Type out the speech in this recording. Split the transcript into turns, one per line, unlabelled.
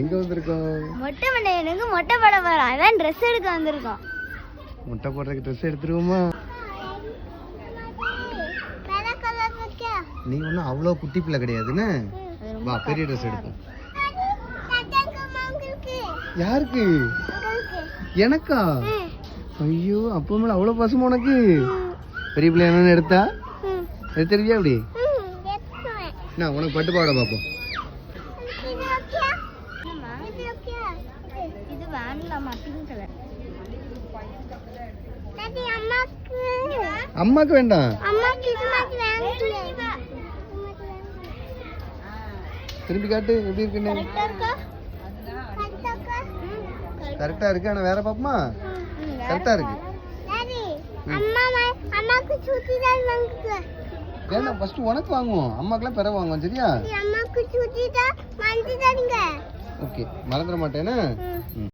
எங்க வந்திருக்கோம்?
மொட்டை மண்டையனுக்கு மொட்டை போட போறோம். அதான் ட்ரெஸ் எடுக்க வந்திருக்கோம்.
முட்டை போடுறதுக்கு ட்ரெஸ் எடுத்துருவோமா? நீ ஒன்றும் அவ்வளோ குட்டி பிள்ளை கிடையாதுன்னு. வா பெரிய ட்ரெஸ் எடுப்போம். யாருக்கு? எனக்கா? ஐயோ அப்போ மேல அவ்வளோ பசமா உனக்கு. பெரிய பிள்ளை என்னன்னு எடுத்தா எடுத்துருவியா அப்படி? நான் உனக்கு பட்டு பாவாடை பார்ப்போம்.
இது வேண்டாமா? Pink colour.
அம்மாக்கு வேண்டாம். திரும்பி காட்டு எப்படி இருக்குன்னு. கரெக்டா இருக்கு. ஆனா வேற பாப்பமா? கரெக்டா இருக்கு. வேண்டாம் ஃபர்ஸ்ட் உனக்கு வாங்குவோம். அம்மாக்குலாம் பிற வாங்குவோம் சரியா? ஓகே மறந்துட மாட்டேன்னா.